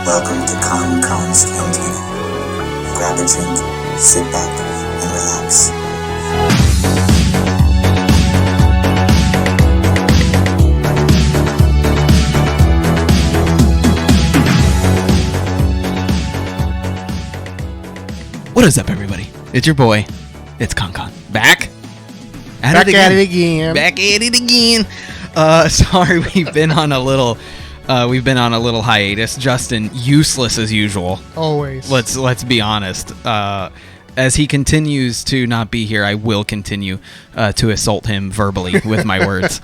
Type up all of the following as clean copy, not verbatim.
Welcome to konkonscantina. Grab a drink, sit back, and relax. What is up, everybody? It's your boy. It's Concon. Back Back at it again. Back at it again. Sorry, we've been on a little hiatus. Justin, useless as usual. Always. Let's be honest. As he continues to not be here, I will continue to assault him verbally with my words.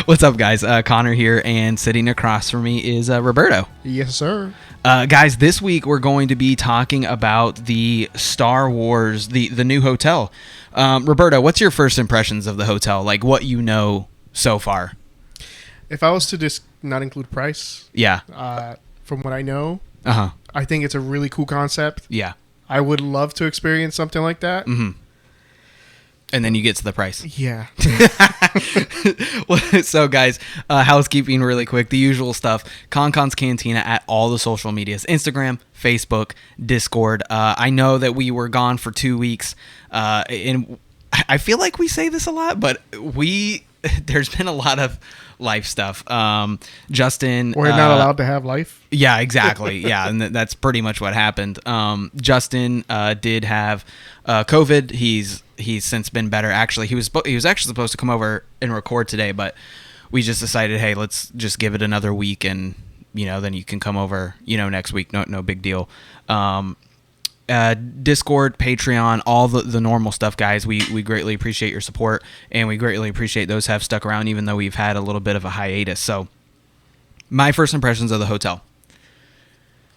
What's up, guys? Connor here, and sitting across from me is Roberto. Yes, sir. Guys, this week we're going to be talking about the Star Wars, the new hotel. Roberto, what's your first impressions of the hotel? Like, what you know so far? If I was to just not include price, Yeah. from what I know, Uh-huh. I think it's a really cool concept. Yeah. I would love to experience something like that. Mm-hmm. And then you get to the price. Yeah. So, guys, housekeeping really quick. The usual stuff. Cantina at all the social medias. Instagram, Facebook, Discord. I know that we were gone for 2 weeks. And I feel like we say this a lot, but there's been a lot of life stuff. Justin... We're not allowed to have life. Yeah, exactly. Yeah, and that's pretty much what happened. Justin did have COVID. He's since been better. Actually, he was actually supposed to come over and record today, but we just decided, hey, let's just give it another week, and then you can come over, next week. No big deal. Discord, Patreon, all the normal stuff, guys. We greatly appreciate your support, and we greatly appreciate those who have stuck around, even though we've had a little bit of a hiatus. So, my first impressions of the hotel.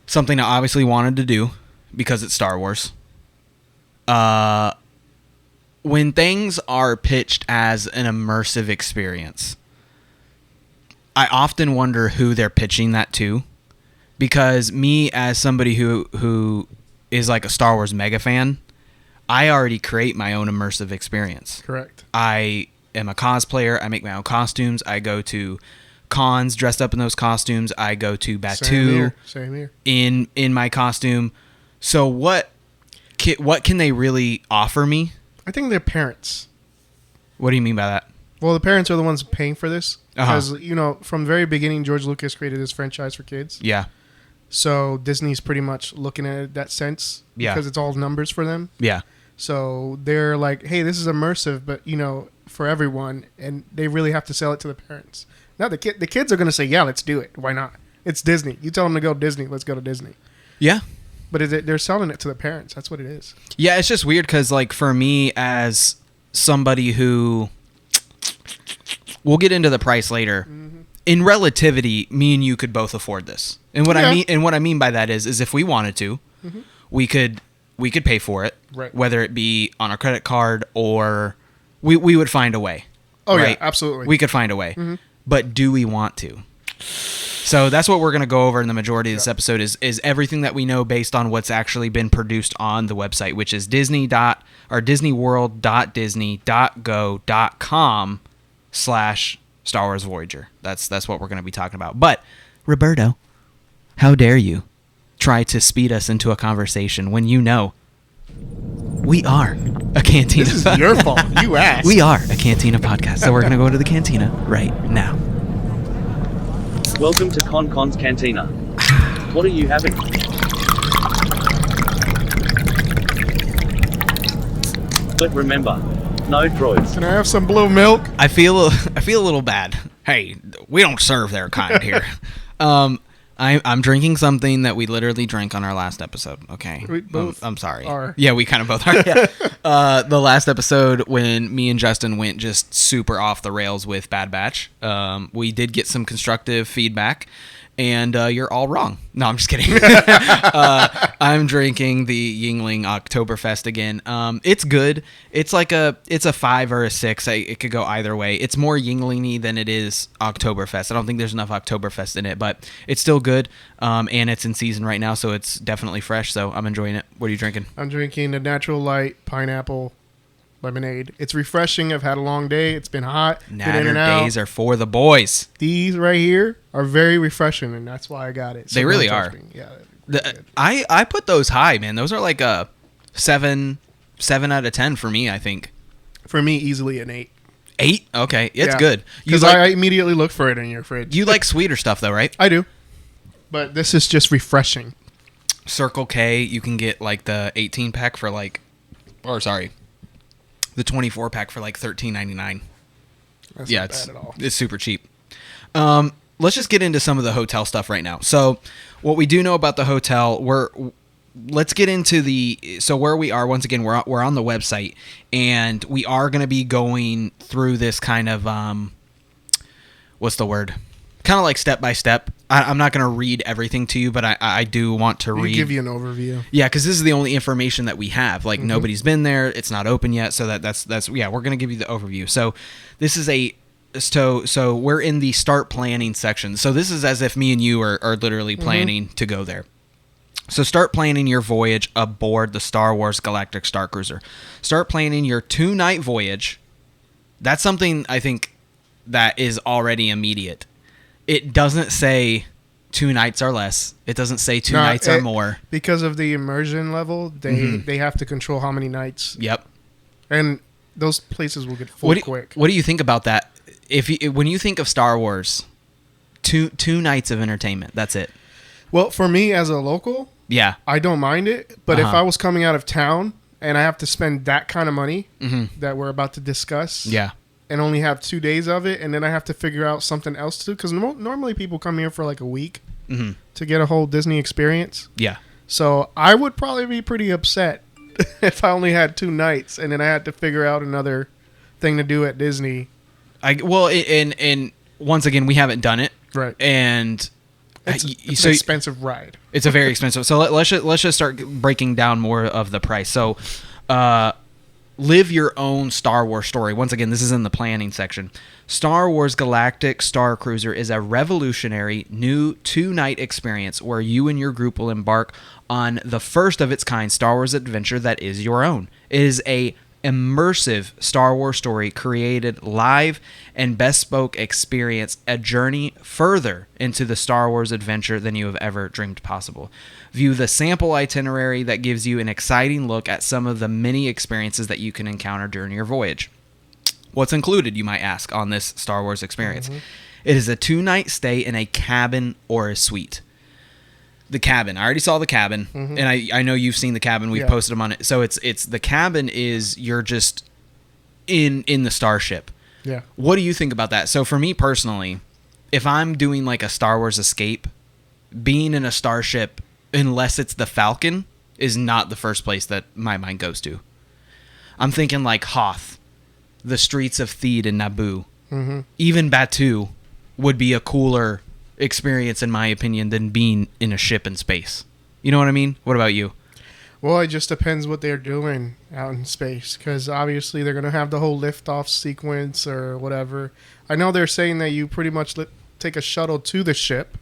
Something I obviously wanted to do because it's Star Wars. When things are pitched as an immersive experience, I often wonder who they're pitching that to, because me, as somebody who is like a Star Wars mega fan, I already create my own immersive experience. Correct. I am a cosplayer. I make my own costumes. I go to cons dressed up in those costumes. I go to Batu Same here. in my costume. So what can they really offer me? I think they're parents. What do you mean by that? Well, the parents are the ones paying for this. Uh-huh. Because, from the very beginning, George Lucas created this franchise for kids. Yeah. So Disney's pretty much looking at it that sense. Yeah. Because it's all numbers for them. Yeah. So they're like, hey, this is immersive, but, for everyone. And they really have to sell it to the parents. Now, the kids are going to say, yeah, let's do it. Why not? It's Disney. You tell them to go Disney, let's go to Disney. Yeah. But they're selling it to the parents. That's what it is. Yeah, it's just weird because, like, for me as somebody who... We'll get into the price later. Mm-hmm. In relativity, me and you could both afford this. And what I mean by that is if we wanted to, mm-hmm. we could pay for it, right. Whether it be on our credit card or we would find a way. Oh, right? Yeah, absolutely. We could find a way. Mm-hmm. But do we want to? So that's what we're going to go over in the majority of this episode is everything that we know based on what's actually been produced on the website, which is disneyworld.disney.go.com/Star Wars Voyager. That's what we're going to be talking about. But Roberto, how dare you try to speed us into a conversation when you know we are a Cantina. This is your fault. You asked. We are a Cantina podcast, so we're going to go to the Cantina right now. Welcome to konkonscantina. What are you having? But remember, no droids. Can I have some blue milk? I feel a little bad. Hey, we don't serve their kind here. I'm drinking something that we literally drank on our last episode. Okay, we both I'm sorry. Are. Yeah, we kind of both are. Yeah. The last episode when me and Justin went just super off the rails with Bad Batch. We did get some constructive feedback, and you're all wrong. No, I'm just kidding. I'm drinking the Yingling Oktoberfest again. It's good. It's a 5 or a 6. It could go either way. It's more Yingling-y than it is Oktoberfest. I don't think there's enough Oktoberfest in it, but it's still good. And it's in season right now, so it's definitely fresh. So I'm enjoying it. What are you drinking? I'm drinking the Natural Light Pineapple lemonade. It's refreshing. I've had a long day. It's been hot. Been in Natter and out. days are for the boys. These right here are very refreshing, and that's why I got it. They really are. Yeah. I put those high, man. Those are like a 7 out of 10 for me, I think. For me, easily an 8. 8? Okay, it's Yeah. good. Because I immediately look for it in your fridge. You like sweeter stuff though, right? I do. But this is just refreshing. Circle K, you can get like the 18 pack for like, the 24 pack for like $13.99. That's Yeah, not bad at all. it's super cheap. Let's just get into some of the hotel stuff right now. So, what we do know about the hotel, let's get into where we are. Once again, we're on the website, and we are going to be going through this kind of what's the word? Kind of like step by step. I'm not going to read everything to you, but I do want to read. Give you an overview. Yeah, because this is the only information that we have. Like nobody's been there; it's not open yet. So that's we're going to give you the overview. So this is so we're in the start planning section. So this is as if me and you are literally planning to go there. So start planning your voyage aboard the Star Wars Galactic Star Cruiser. Start planning your 2-night voyage. That's something I think that is already immediate. It doesn't say 2 nights or less. It doesn't say 2 nights or more. Because of the immersion level, they have to control how many nights. Yep. And those places will get full quick. What do you think about that? When you think of Star Wars, two nights of entertainment, that's it. Well, for me as a local, yeah, I don't mind it. But if I was coming out of town and I have to spend that kind of money that we're about to discuss, yeah, and only have 2 days of it, and then I have to figure out something else to do, because normally people come here for like a week to get a whole Disney experience. Yeah. So I would probably be pretty upset if I only had 2 nights and then I had to figure out another thing to do at Disney. And once again, we haven't done it, Right? And it's an expensive ride. It's a very expensive. So let's just start breaking down more of the price. So, live your own Star Wars story. Once again, this is in the planning section. Star Wars Galactic Star Cruiser is a revolutionary new 2-night experience where you and your group will embark on the first of its kind Star Wars adventure that is your own. It is a immersive Star Wars story created live and bespoke experience, a journey further into the Star Wars adventure than you have ever dreamed possible. View the sample itinerary that gives you an exciting look at some of the many experiences that you can encounter during your voyage. What's included, you might ask, on this Star Wars experience? It is a 2-night stay in a cabin or a suite. The cabin. I already saw the cabin, and I know you've seen the cabin. We've posted them on it. So it's the cabin is you're just in the starship. Yeah. What do you think about that? So for me personally, if I'm doing like a Star Wars escape, being in a starship, unless it's the Falcon, is not the first place that my mind goes to. I'm thinking like Hoth, the streets of Theed and Naboo. Even Batuu would be a cooler experience, in my opinion, than being in a ship in space. You know what I mean? What about you? Well, it just depends what they're doing out in space, because obviously they're going to have the whole liftoff sequence or whatever. I know they're saying that you pretty much take a shuttle to the ship,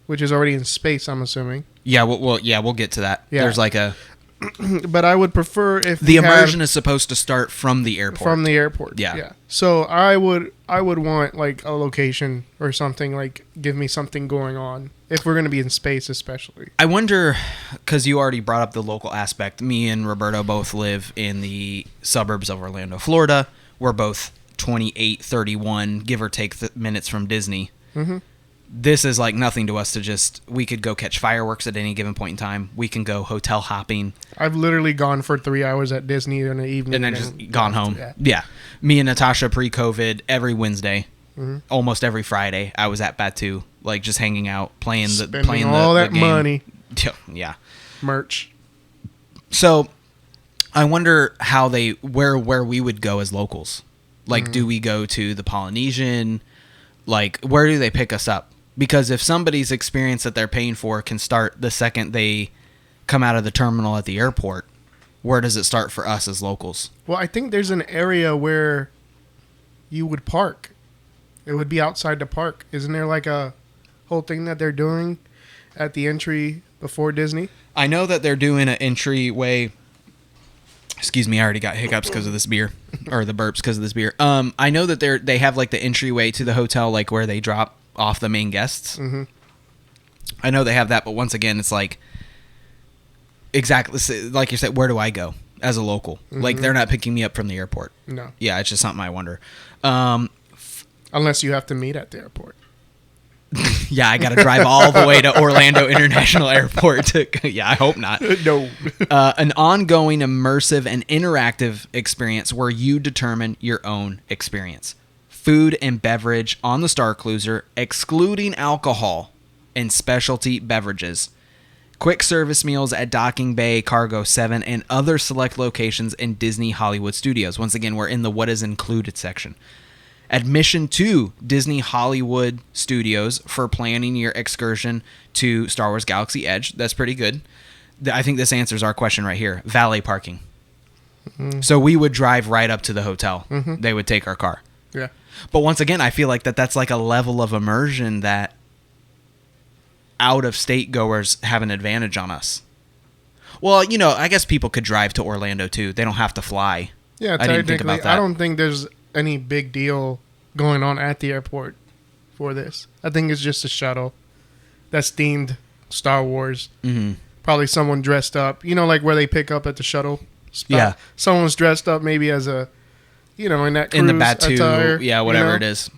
which is already in space, I'm assuming. Yeah, we'll get to that. Yeah. There's like a... But I would prefer if the immersion is supposed to start from the airport. From the airport, yeah. So I would want like a location or something, like give me something going on if we're going to be in space, especially. I wonder, because you already brought up the local aspect. Me and Roberto both live in the suburbs of Orlando, Florida. We're both 28, 31, give or take minutes from Disney. This is like nothing to us we could go catch fireworks at any given point in time. We can go hotel hopping. I've literally gone for 3 hours at Disney in the evening. And then just gone home. Yeah. Me and Natasha pre-COVID, every Wednesday, almost every Friday, I was at Batuu, like just hanging out, playing all that game. money. Yeah. Merch. So I wonder how where we would go as locals. Like, do we go to the Polynesian? Like, where do they pick us up? Because if somebody's experience that they're paying for can start the second they come out of the terminal at the airport, where does it start for us as locals? Well, I think there's an area where you would park. It would be outside the park. Isn't there like a whole thing that they're doing at the entry before Disney? I know that they're doing an entryway Excuse me, I already got hiccups because of this beer, or the burps because of this beer. I know that they have like the entryway to the hotel, like where they drop off the main guests. Mm-hmm. I know they have that, but once again, it's like exactly like you said. Where do I go as a local? Mm-hmm. Like they're not picking me up from the airport. No. Yeah, it's just something I wonder. Unless you have to meet at the airport. Yeah, I got to drive all the way to Orlando International Airport. Yeah, I hope not. No. An ongoing, immersive, and interactive experience where you determine your own experience. Food and beverage on the Star Cruiser, excluding alcohol and specialty beverages. Quick service meals at Docking Bay, Cargo 7, and other select locations in Disney Hollywood Studios. Once again, we're in the what is included section. Admission to Disney Hollywood Studios for planning your excursion to Star Wars Galaxy Edge. That's pretty good. I think this answers our question right here. Valet parking. Mm-hmm. So we would drive right up to the hotel. Mm-hmm. They would take our car. Yeah. But once again, I feel like that's like a level of immersion that out-of-state goers have an advantage on us. Well, you know, I guess people could drive to Orlando too. They don't have to fly. Yeah, I didn't think about that. I don't think there's any big deal going on at the airport for this. I think it's just a shuttle that's themed Star Wars. Mm-hmm. Probably someone dressed up, you know, like where they pick up at the shuttle spot. Yeah. Someone's dressed up maybe as a, you know, in that cruise in the Batu, attire, yeah, whatever you know? it is.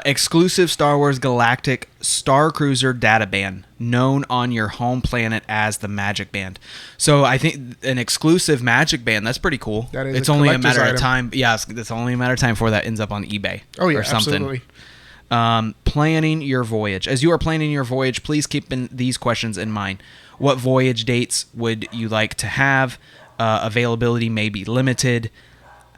Exclusive Star Wars Galactic Star Cruiser data band, known on your home planet as the Magic Band. So I think an exclusive Magic Band, that's pretty cool. That is it's a only a collector's matter item. of time. Yeah, it's only a matter of time before that ends up on eBay. Oh yeah, or something. absolutely. Planning your voyage. As you are planning your voyage, please keep these questions in mind. What voyage dates would you like to have? Availability may be limited.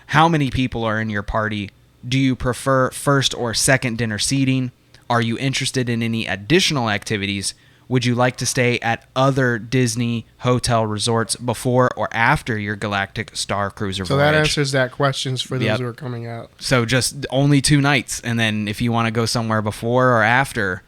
How many people are in your party? Do you prefer first or second dinner seating? Are you interested in any additional activities? Would you like to stay at other Disney hotel resorts before or after your Galactic Star Cruiser So voyage? that answers that questions for those Yep. who are coming out. So just only 2 nights, and then if you want to go somewhere before or after,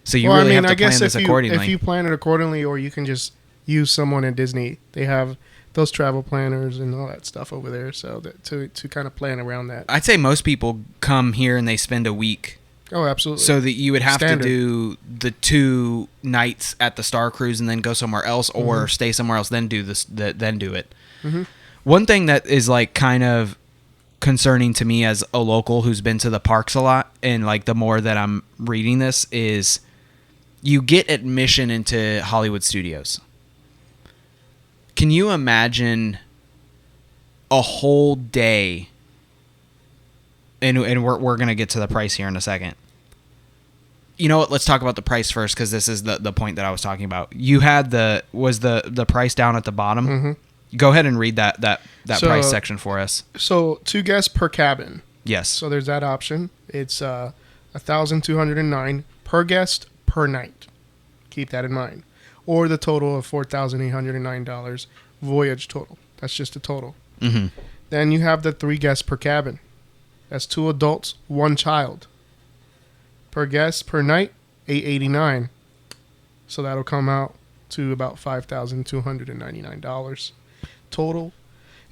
so you Well, really I mean, have to I guess plan this if accordingly. you plan it accordingly, or you can just use someone in Disney. They have those travel planners and all that stuff over there, so that to kind of plan around that. I'd say most people come here and they spend a week. Oh, absolutely. So that you would have Standard. to do the 2 nights at the Star Cruise and then go somewhere else, or stay somewhere else, then do this, then do it. Mm-hmm. One thing that is like kind of concerning to me as a local who's been to the parks a lot, and like the more that I'm reading this, is you get admission into Hollywood Studios. Can you imagine a whole day? And we're gonna get to the price here in a second. You know what? Let's talk about the price first, because this is the point that I was talking about. You had the price down at the bottom. Mm-hmm. Go ahead and read that So- price section for us. So 2 guests per cabin. Yes. So there's that option. It's $1,209 per guest per night. Keep that in mind. Or the total of $4,809 voyage total. That's just the total. Mm-hmm. Then you have the 3 guests per cabin. That's 2 adults, 1 child. Per guest per night, $889. So that'll come out to about $5,299 total.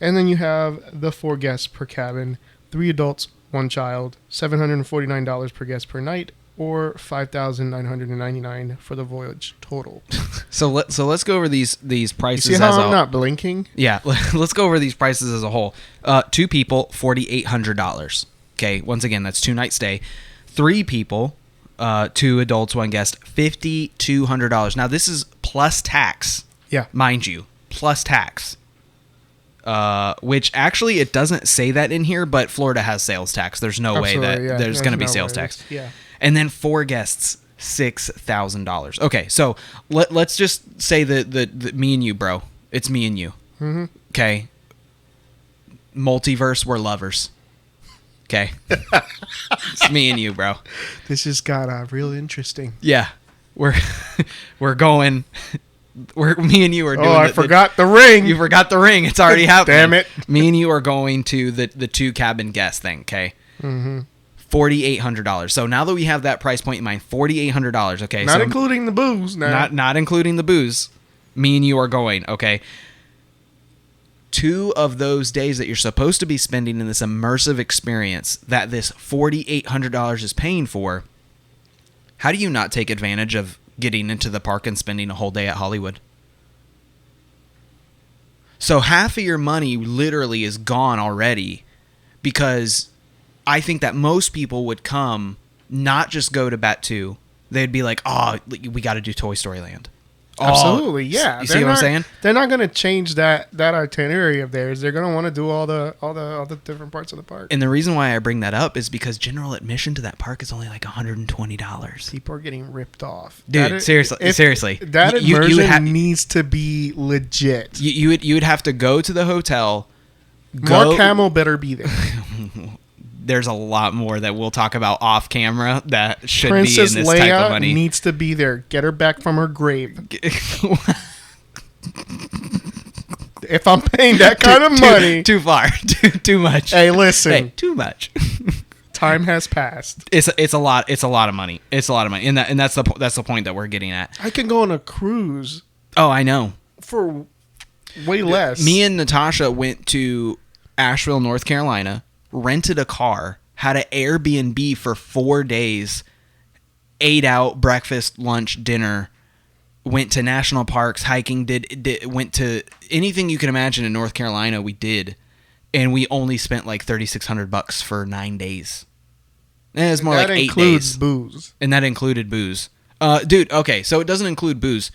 And then you have the 4 guests per cabin, 3 adults, 1 child, $749 per guest per night, or $5,999 for the voyage total. So let's go over these prices. You see how as I'm not blinking? Yeah, let's go over these prices as a whole. 2 people, $4,800. Okay, once again, that's 2 night stay. 3 people, 2 adults, 1 guest, $5,200. Now this is plus tax. Yeah. Mind you, plus tax. Which actually it doesn't say that in here, but Florida has sales tax. There's no way that Absolutely, yeah. there's going to be no sales way. tax. Yeah. And then 4 guests, $6,000. Okay, so let's just say that me and you, bro. It's me and you. Mm-hmm. Okay. Multiverse, we're lovers. Okay. It's me and you, bro. This just got real interesting. Yeah. We're going. Me and you are doing. Oh, I forgot the ring. You forgot the ring. It's already happening. Damn it. Me and you are going to the 2 cabin guest thing. Okay. Mm-hmm. $4,800. So now that we have that price point in mind, $4,800. Okay. Not so including the booze. Now. not including the booze. Me and you are going. Okay. 2 of those days that you're supposed to be spending in this immersive experience that this $4,800 is paying for, how do you not take advantage of getting into the park and spending a whole day at Hollywood? So half of your money literally is gone already, because I think that most people would come, not just go to Batuu. They'd be like, oh, we got to do Toy Story Land. Absolutely, yeah. You see what I'm saying? They're not going to change that itinerary of theirs. They're going to want to do all the different parts of the park. And the reason why I bring that up is because general admission to that park is only like $120. People are getting ripped off, dude. Seriously, that immersion needs to be legit. You would have to go to the hotel. Mark Hamill better be there. There's a lot more that we'll talk about off camera that should Princess be in this Leia type of money. Needs to be there. Get her back from her grave. If I'm paying that kind of money, too far, too much. Hey, listen, too much. Time has passed. It's a lot. It's a lot of money. It's a lot of money, and that's the point that we're getting at. I can go on a cruise. Oh, I know. For way less. Me and Natasha went to Asheville, North Carolina. Rented a car, had an Airbnb for 4 days, ate out breakfast, lunch, dinner, went to national parks, hiking, went to anything you can imagine in North Carolina. We did, and we only spent like $3,600 for 9 days. And it's more like 8 days. That includes booze, and that included booze. Dude, okay, so it doesn't include booze.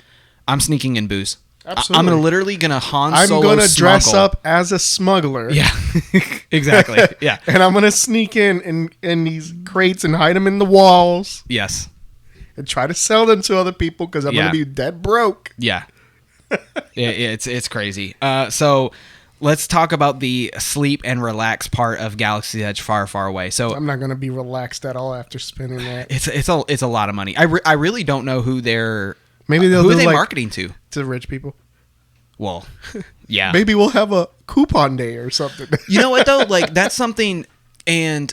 I'm sneaking in booze. Absolutely. I'm literally gonna Han I'm Solo gonna smuggle. Dress up as a smuggler. Yeah, exactly. Yeah, and I'm gonna sneak in these crates and hide them in the walls. Yes, and try to sell them to other people because I'm gonna be dead broke. Yeah, it's crazy. So let's talk about the sleep and relax part of Galaxy's Edge Far, Far Away. So I'm not gonna be relaxed at all after spending that. It's a lot of money. I really don't know who they're. Maybe they'll who do are they like, marketing to? To rich people. Well, yeah. Maybe we'll have a coupon day or something. You know what though? Like that's something, and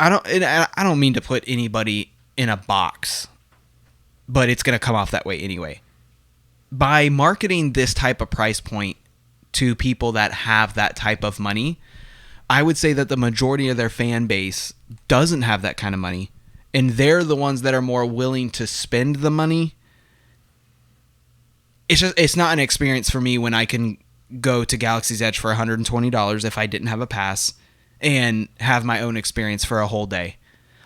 I don't mean to put anybody in a box, but it's gonna come off that way anyway. By marketing this type of price point to people that have that type of money, I would say that the majority of their fan base doesn't have that kind of money, and they're the ones that are more willing to spend the money. It's not an experience for me when I can go to Galaxy's Edge for $120 if I didn't have a pass and have my own experience for a whole day.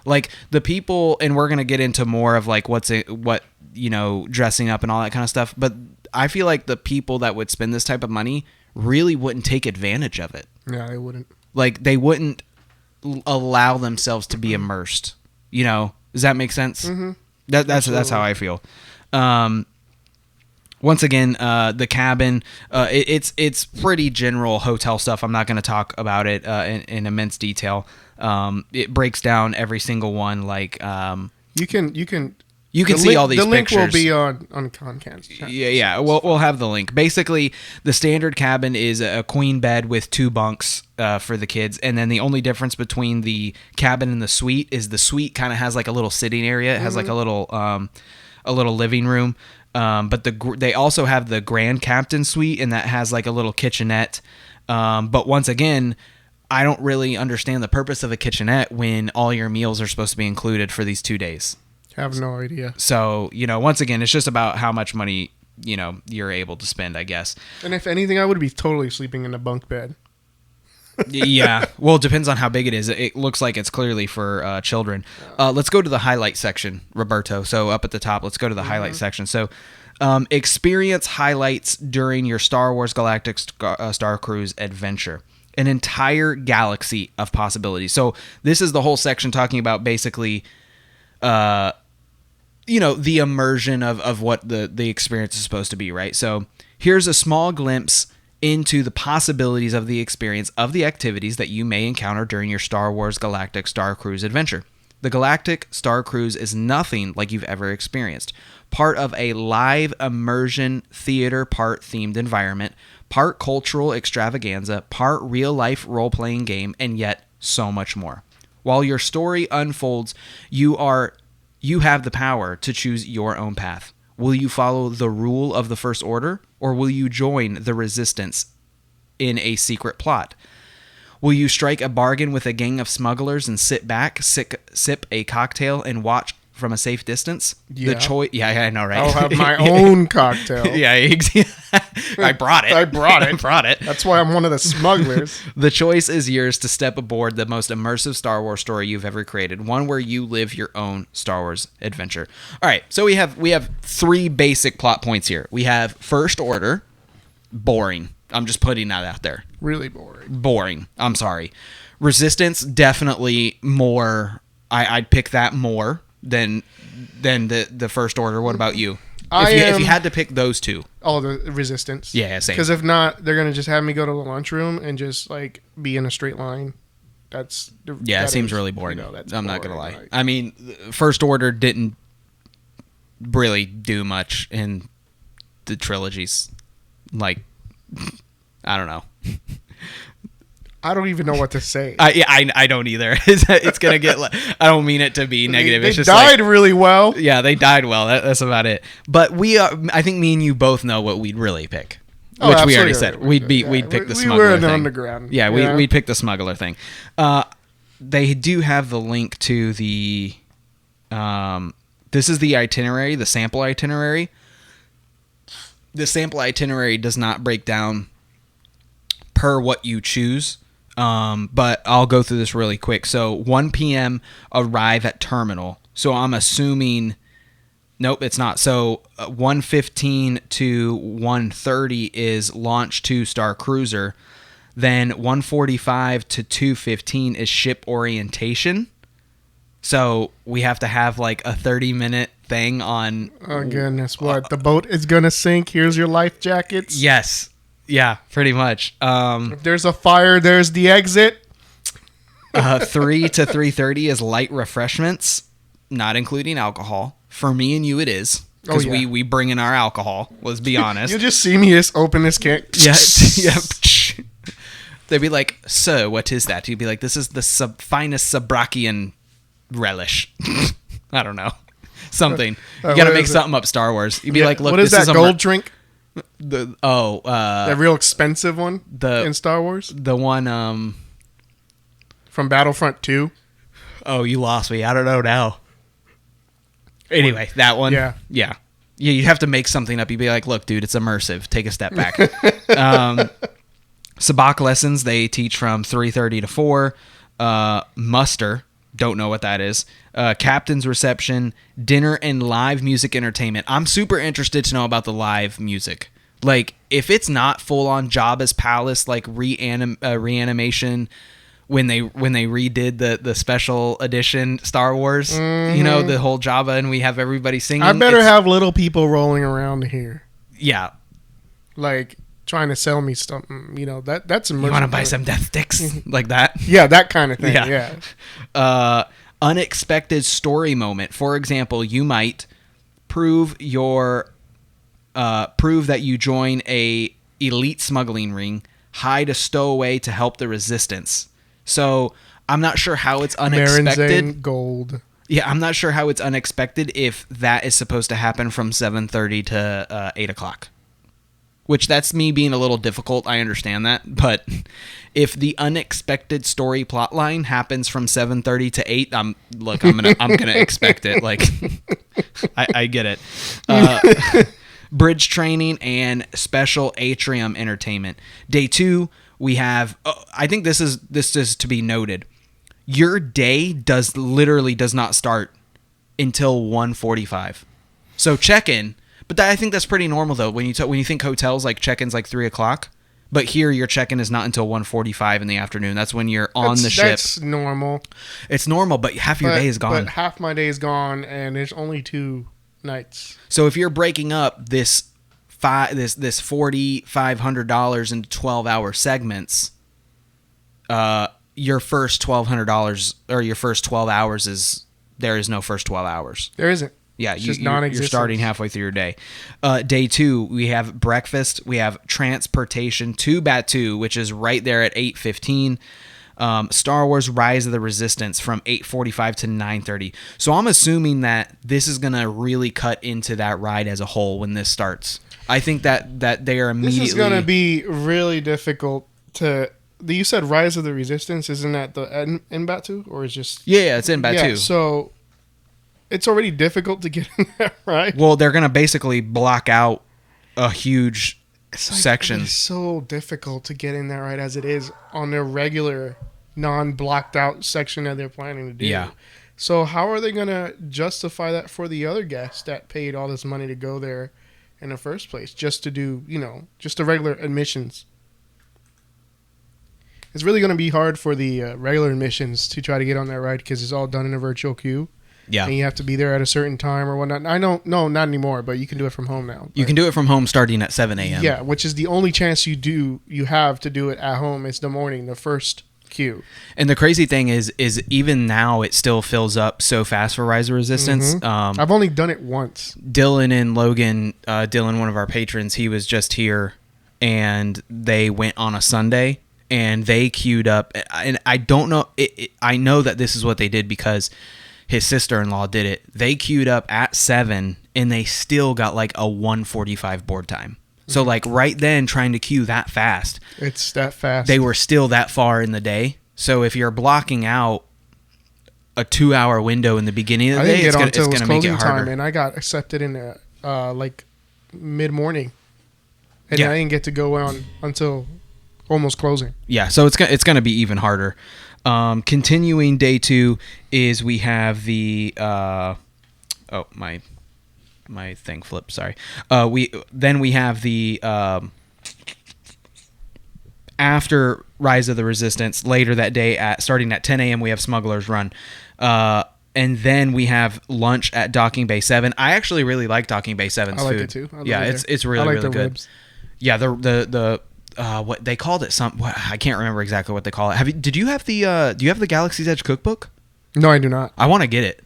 Like the people, and we're going to get into more of like dressing up and all that kind of stuff, but I feel like the people that would spend this type of money really wouldn't take advantage of it. Yeah, they wouldn't. Like they wouldn't allow themselves to be immersed. Does that make sense? Mm-hmm. That's how I feel. Once again, the cabin, it's pretty general hotel stuff. I'm not going to talk about it in immense detail. It breaks down every single one. Like you can see all these the link pictures. Will be on Concans. Yeah. We'll have the link. Basically, the standard cabin is a queen bed with 2 bunks for the kids, and then the only difference between the cabin and the suite is the suite kind of has like a little sitting area. It has like a little living room. But they also have the Grand Captain Suite, and that has like a little kitchenette. But once again, I don't really understand the purpose of a kitchenette when all your meals are supposed to be included for these 2 days. I have no idea. So, once again, it's just about how much money, you're able to spend, I guess. And if anything, I would be totally sleeping in a bunk bed. Yeah. Well, it depends on how big it is. It looks like it's clearly for children. Let's go to the highlight section, Roberto. So up at the top, let's go to the highlight section. So experience highlights during your Star Wars Galactic Star Cruise adventure. An entire galaxy of possibilities. So this is the whole section talking about basically, the immersion of what the experience is supposed to be, right? So here's a small glimpse into the possibilities of the experience of the activities that you may encounter during your Star Wars Galactic Star Cruise adventure. The Galactic Star Cruise is nothing like you've ever experienced. Part of a live immersion theater part themed environment, part cultural extravaganza, part real-life role-playing game, and yet so much more. While your story unfolds, you have the power to choose your own path. Will you follow the rule of the First Order, or will you join the Resistance in a secret plot? Will you strike a bargain with a gang of smugglers and sit back, sip a cocktail, and watch from a safe distance? Yeah. The choice. Yeah, I know, right? I'll have my own cocktail. Yeah, I brought it. I brought it. I brought it. That's why I'm one of the smugglers. The choice is yours to step aboard the most immersive Star Wars story you've ever created, one where you live your own Star Wars adventure. All right, so we have 3 basic plot points here. We have First Order, boring. I'm just putting that out there. Really boring. Boring. I'm sorry. Resistance, definitely more. I'd pick that more than the First Order. What about you? If you had to pick those 2. Oh, the Resistance. Yeah, same. Because if not, they're gonna just have me go to the lunchroom and just like be in a straight line. It seems really boring. That's I'm not gonna boring, lie. like- I mean, First Order didn't really do much in the trilogies. Like, I don't know. I don't even know what to say. I don't either. It's gonna get. I don't mean it to be negative. They It's just died like, really well. yeah, they died well. That's about it. But I think me and you both know what we'd really pick, Oh, which we already absolutely. said. We'd pick the smuggler We were in the thing. underground. Yeah, we'd pick the smuggler thing. They do have the link to the. This is the itinerary, the sample itinerary. The sample itinerary does not break down per what you choose. But I'll go through this really quick. So 1 p.m. arrive at terminal. So I'm assuming, nope, it's not. So 1:15 to 1:30 is launch to Star Cruiser. Then 1:45 to 2:15 is ship orientation. So we have to have like a 30-minute thing on. Oh goodness! What the boat is gonna sink? Here's your life jackets. Yes. Yeah, pretty much. If there's a fire, there's the exit. 3 to 3:30 is light refreshments, not including alcohol. For me and you, it is because we bring in our alcohol. Let's be honest. You just see me just open this can. Yeah. They'd be like, "So, what is that?" You'd be like, "This is the finest Sabrakian relish." I don't know, something. You gotta make something up, Star Wars. You'd be like, "Look, what is this that is gold drink? The real expensive one in Star Wars the one from Battlefront 2. Oh, you lost me. I don't know now. Anyway, that one. Yeah. You have to make something up. You'd be like, "Look, dude, it's immersive. Take a step back." Sabak lessons they teach from 3:30 to 4. Muster, don't know what that is. Captain's reception, dinner, and live music entertainment. I'm super interested to know about the live music. Like, if it's not full on Jabba's palace, like reanimation when they redid the special edition Star Wars, you know, the whole Jabba, and we have everybody singing. I better have little people rolling around here. Yeah. Like, trying to sell me something, you know, that's immersive. You want to buy some death sticks like that? Yeah, that kind of thing. Yeah. Unexpected story moment. For example, you might prove that you join a elite smuggling ring, hide a stowaway to help the resistance. So I'm not sure how it's unexpected. Marinzane gold. Yeah, I'm not sure how it's unexpected if that is supposed to happen from 7:30 to 8 o'clock. Which, that's me being a little difficult. I understand that. But if the unexpected story plot line happens from 7:30 to 8, I'm gonna expect it. Like, I get it. Bridge training and special atrium entertainment. Day 2, we have. I think this is to be noted. Your day does not start until 1:45. So check in. But I think that's pretty normal, though. When you think hotels, like check-in's like 3 o'clock, but here your check-in is not until 1:45 in the afternoon. That's when you're on the ship. That's normal. It's normal, but half your day is gone. But half my day is gone, and there's only 2 nights. So if you're breaking up this $4,500 into 12-hour segments, your first $1,200 or your first 12 hours there is no first 12 hours. There isn't. Yeah, you're starting halfway through your day. Day 2, we have breakfast. We have transportation to Batuu, which is right there at 8:15. Star Wars Rise of the Resistance from 8:45 to 9:30. So I'm assuming that this is going to really cut into that ride as a whole when this starts. I think that they are This immediately. is gonna be really difficult to. You said Rise of the Resistance, isn't that the in Batu, or is just? Yeah, it's in Batu. Yeah, so it's already difficult to get in there, right? Well, they're gonna basically block out a huge section. It's so difficult to get in there right as it is on their regular non-blocked out section that they're planning to do. Yeah. So how are they going to justify that for the other guests that paid all this money to go there in the first place just to do, just the regular admissions? It's really going to be hard for the regular admissions to try to get on that ride because it's all done in a virtual queue. Yeah. And you have to be there at a certain time or whatnot. I don't know, not anymore, but you can do it from home now. You can do it from home starting at 7 a.m. Yeah, which is the only chance you have to do it at home. It's the morning, the first queue. And the crazy thing is even now it still fills up so fast for Rise of Resistance. I've only done it once. Dylan and Logan, Dylan, one of our patrons, he was just here, and they went on a Sunday, and they queued up. And I don't know, I know that this is what they did because his sister-in-law did it. They queued up at 7, and they still got like a 1:45 board time. So like right then, trying to queue that fast, it's that fast. they were still that far in the day. So if you're blocking out a 2-hour window in the beginning of the day, it's going to make it closing harder. time, and I got accepted in like mid-morning, and Yeah. I didn't get to go on until almost closing. Yeah, so it's going to be even harder. Continuing day 2 is we have the my thing flipped. Sorry. We have the after Rise of the Resistance later that day starting at 10 a.m. we have Smuggler's Run, and then we have lunch at Docking Bay 7. I actually really like Docking Bay 7's I like food. it too. Yeah, it's really really good. Ribs. Yeah, the what they called it I can't remember exactly what they call it. Do you have the Galaxy's Edge cookbook? No, I do not. I want to get it.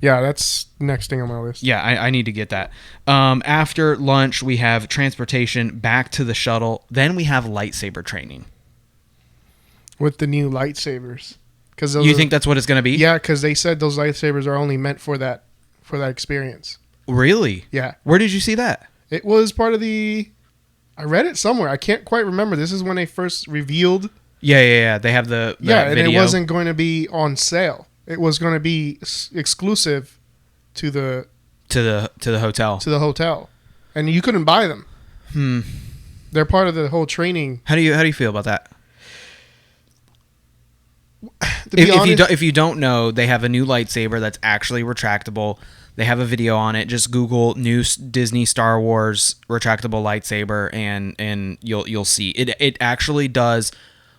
Yeah, that's next thing on my list. Yeah, I need to get that. After lunch, we have transportation back to the shuttle. Then we have lightsaber training. With the new lightsabers. You think that's what it's going to be? Yeah, because they said those lightsabers are only meant for that experience. Really? Yeah. Where did you see that? It was part of the... I read it somewhere. I can't quite remember. This is when they first revealed... Yeah. They have the and video. it wasn't going to be on sale. It was going to be exclusive to the hotel. To the hotel, and you couldn't buy them. They're part of the whole training. How do you feel about that? If you don't know, they have a new lightsaber that's actually retractable. They have a video on it. Just Google new Disney Star Wars retractable lightsaber, and you'll see it. It actually does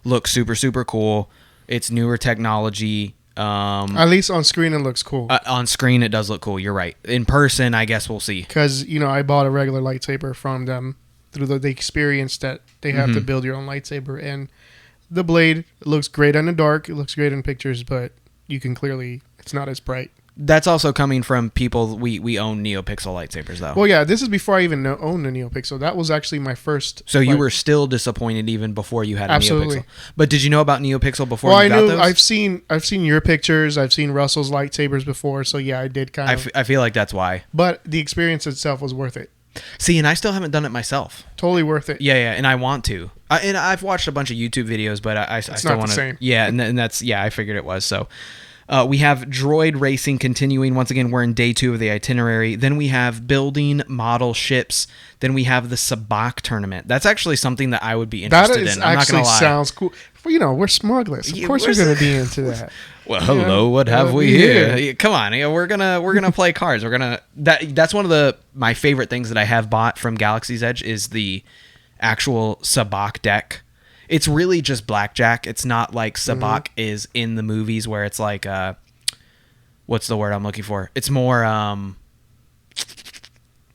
look super super cool. It's newer technology. At least on screen, it looks cool. On screen, it does look cool. You're right. In person, I guess we'll see. Because I bought a regular lightsaber from them through the experience that they have to build your own lightsaber, and the blade looks great in the dark. It looks great in pictures, but you can clearly it's not as bright. That's also coming from people. We own NeoPixel lightsabers, though. Well, yeah, this is before I even owned a NeoPixel. That was actually my first. So you were still disappointed even before you had a Absolutely. NeoPixel. But did you know about NeoPixel before Well, you got those? I've seen your pictures. I've seen Russell's lightsabers before. So yeah, I did kind of. I feel like that's why. But the experience itself was worth it. See, and I still haven't done it myself. Totally worth it. Yeah, and I want to. And I've watched a bunch of YouTube videos, but I still want to. Same. Yeah, and that's I figured it was so. We have droid racing continuing. Once again, we're in day 2 of the itinerary. Then we have building model ships. Then we have the Sabacc tournament. That's actually something that I would be interested in. I'm not going to lie. Sounds cool. Well, we're smugglers. Of course, we're going to be into that. Well, hello. What have we here? Come on, we're gonna play cards. That's one of my favorite things that I have bought from Galaxy's Edge is the actual Sabacc deck. It's really just blackjack. It's not like Sabacc is in the movies where it's like what's the word I'm looking for? It's more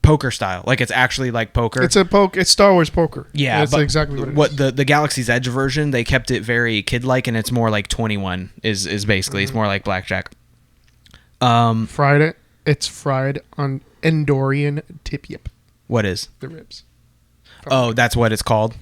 poker style. Like it's actually like poker. It's Star Wars poker. Yeah, that's but exactly what it is. The Galaxy's Edge version, they kept it very kid-like, and it's more like 21 is basically. It's more like blackjack. It's fried on Endorian tip yip. What is? The ribs. Oh, that's what it's called?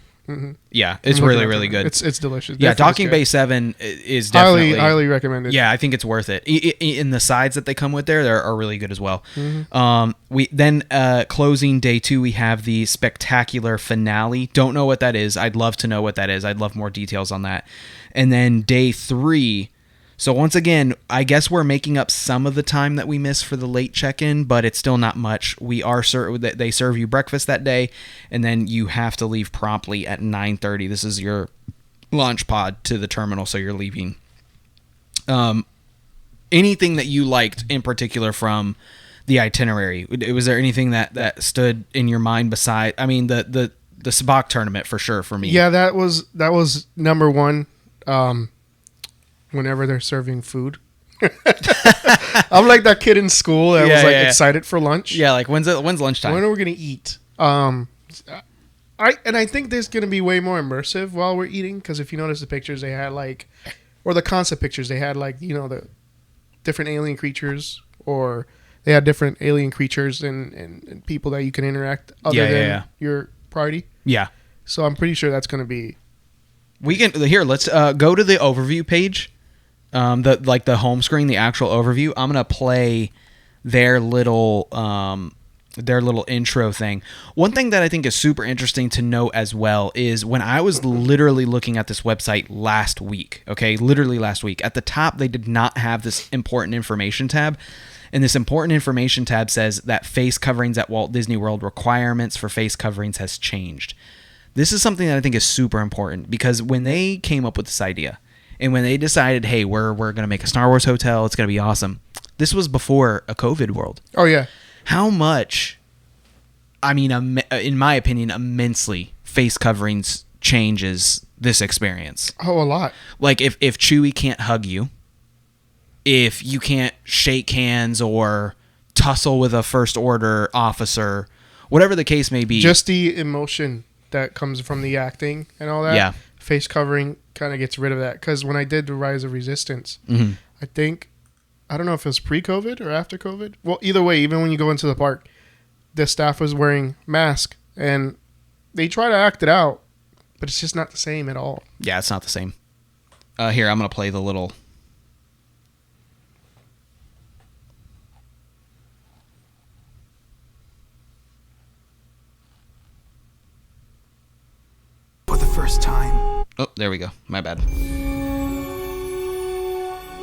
Yeah, it's I'm looking really at really it. good. It's delicious. Yeah, Definitely Docking good. Bay 7 is definitely highly recommended. Yeah, I think it's worth it. In the sides that they come with there are really good as well. Mm-hmm. We then closing day 2, we have the spectacular finale. Don't know what that is. I'd love to know what that is. I'd love more details on that. And then day 3. So once again, I guess we're making up some of the time that we missed for the late check-in, but it's still not much. They serve you breakfast that day, and then you have to leave promptly at 9:30. This is your launch pod to the terminal, so you're leaving. Anything that you liked in particular from the itinerary? Was there anything that stood in your mind beside? I mean, the Sabacc tournament for sure for me. Yeah, that was number one. Whenever they're serving food, I'm like that kid in school that was excited for lunch. Yeah, like when's lunchtime? When are we gonna eat? I think there's gonna be way more immersive while we're eating, because if you notice the pictures they had or the concept pictures they had the different alien creatures, or they had different alien creatures and people that you can interact other than your party. Yeah. So I'm pretty sure that's gonna be. We can let's go to the overview page. The home screen, the actual overview. I'm gonna play their little intro thing. One thing that I think is super interesting to know as well is when I was literally looking at this website last week, literally last week, at the top they did not have this important information tab. And this important information tab says that face coverings at Walt Disney World, requirements for face coverings has changed. This is something that I think is super important, because when they came up with this idea and when they decided, hey, we're going to make a Star Wars hotel, it's going to be awesome. This was before a COVID world. Oh, yeah. How much, I mean, in my opinion, immensely face coverings changes this experience. Oh, a lot. Like if Chewie can't hug you, if you can't shake hands or tussle with a First Order officer, whatever the case may be. Just the emotion that comes from the acting and all that. Yeah. Face covering kind of gets rid of that. Because when I did the Rise of Resistance, I don't know if it was pre-COVID or after COVID. Well, either way, even when you go into the park, the staff was wearing masks, and they try to act it out, but it's just not the same at all. Yeah, it's not the same. Here, I'm going to play the little... For the first time. Oh, there we go. My bad.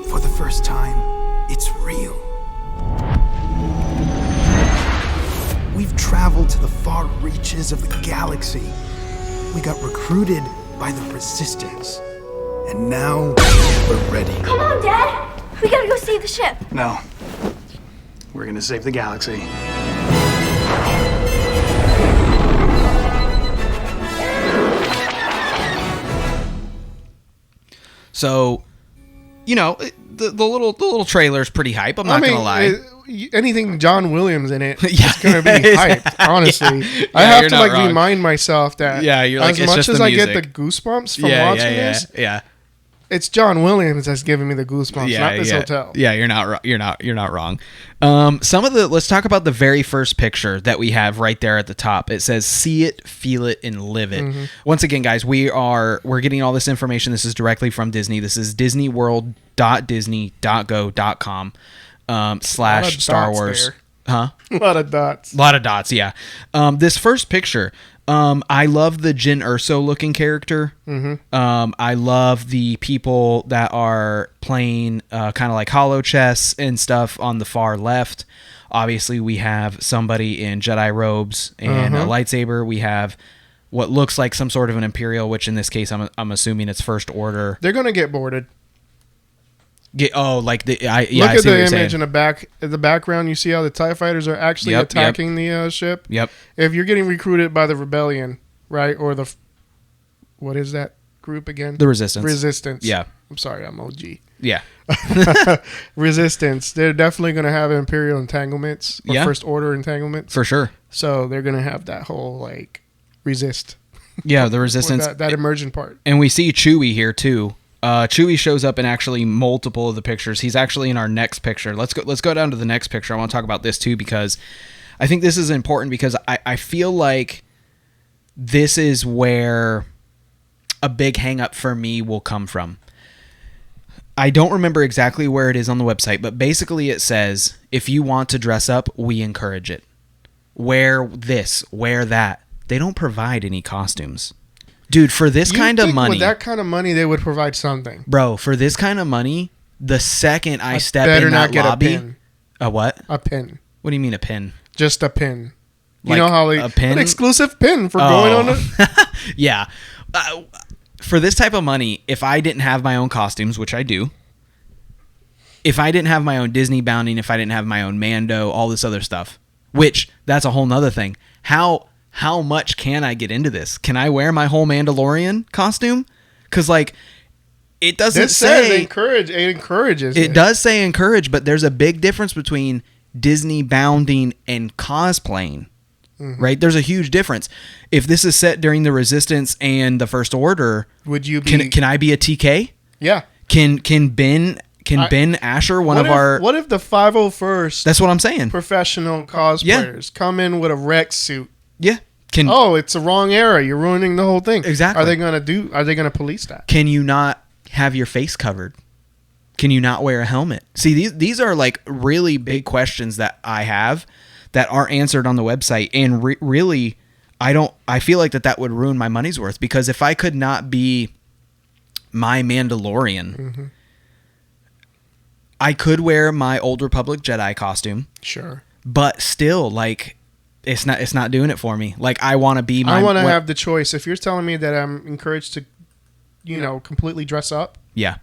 For the first time, it's real. We've traveled to the far reaches of the galaxy. We got recruited by the Resistance. And now, we're ready. Come on, Dad! We gotta go save the ship. No. We're gonna save the galaxy. So, the little trailer's pretty hype. I'm not gonna lie. Anything John Williams in it, Yeah. it's gonna be hyped. Honestly, I have you're to not wrong. remind myself that. You're like, as it's much just as the I get the music. goosebumps from watching this, Yeah. it's John Williams that's giving me the goosebumps, not this hotel. Yeah, you're not wrong. Let's talk about the very first picture that we have right there at the top. It says "See it, feel it, and live it." Once again, guys, we're getting all this information. This is directly from Disney. This is disneyworld.disney.go.com / Star Wars. There. Huh? A lot of dots. A lot of dots, yeah. This first picture, I love the Jyn Erso looking character. I love the people that are playing kind of like holo chess and stuff on the far left. Obviously, we have somebody in Jedi robes and a lightsaber. We have what looks like some sort of an Imperial, which in this case, I'm assuming it's First Order. They're gonna get boarded. Look at the image in the back. In the background, you see how the TIE fighters are actually attacking the ship. Yep. If you're getting recruited by the Rebellion, right, or what is that group again? The Resistance. Resistance. Yeah. I'm sorry, I'm OG. Yeah. Resistance. They're definitely going to have Imperial entanglements or First Order entanglements. For sure. So they're going to have that whole resist. Yeah, the Resistance. that immersion part. And we see Chewie here too. Chewie shows up in actually multiple of the pictures. He's actually in our next picture. Let's go down to the next picture. I want to talk about this too, because I think this is important, because I feel like this is where a big hang up for me will come from. I don't remember exactly where it is on the website, but basically it says, if you want to dress up, we encourage it. Wear this, wear that. They don't provide any costumes. Dude, for this kind of money... With that kind of money, they would provide something. Bro, for this kind of money, the second I step better in not that get lobby... a pin. A what? A pin. What do you mean a pin? Just a pin. You Like know how they... a pin? An exclusive pin for going on it. Yeah. For this type of money, if I didn't have my own costumes, which I do, if I didn't have my own Disney bounding, if I didn't have my own Mando, all this other stuff, which that's a whole nother thing. How much can I get into this? Can I wear my whole Mandalorian costume? Because, like, it doesn't This says say... it encourages It does say encourage, but there's a big difference between Disney bounding and cosplaying. Right? There's a huge difference. If this is set during the Resistance and the First Order, Would you be... can I be a TK? Yeah. Can Ben Asher, What if the 501st That's what I'm saying. professional cosplayers come in with a Rex suit? Yeah. It's the wrong era. You're ruining the whole thing. Exactly. Are they gonna police that? Can you not have your face covered? Can you not wear a helmet? See, these are like really big questions that I have that aren't answered on the website, and really, I feel like that would ruin my money's worth, because if I could not be my Mandalorian, I could wear my Old Republic Jedi costume. Sure. But still, like, it's not doing it for me. Like, I want to be I want to have the choice. If you're telling me that I'm encouraged to, completely dress up, yeah,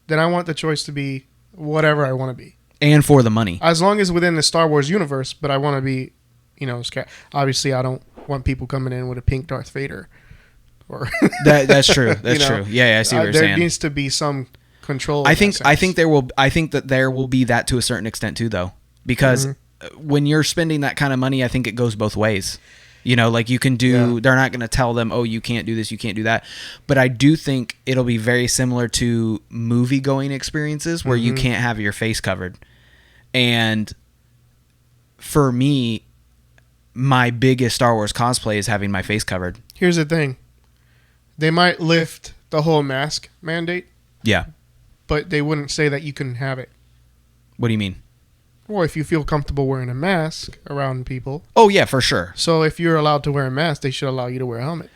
then I want the choice to be whatever I want to be. And for the money. As long as within the Star Wars universe, but I want to be, obviously I don't want people coming in with a pink Darth Vader. Or that's true. That's true. Yeah, I see what you're saying. There needs to be some control. I think that there will be that to a certain extent too, though, because when you're spending that kind of money, I think it goes both ways. Like you can do. They're not going to tell them, oh, you can't do this, you can't do that. But I do think it'll be very similar to movie going experiences where you can't have your face covered. And for me, my biggest Star Wars cosplay is having my face covered. Here's the thing. They might lift the whole mask mandate. Yeah. But they wouldn't say that you couldn't have it. What do you mean? Well, if you feel comfortable wearing a mask around people. Oh, yeah, for sure. So if you're allowed to wear a mask, they should allow you to wear a helmet.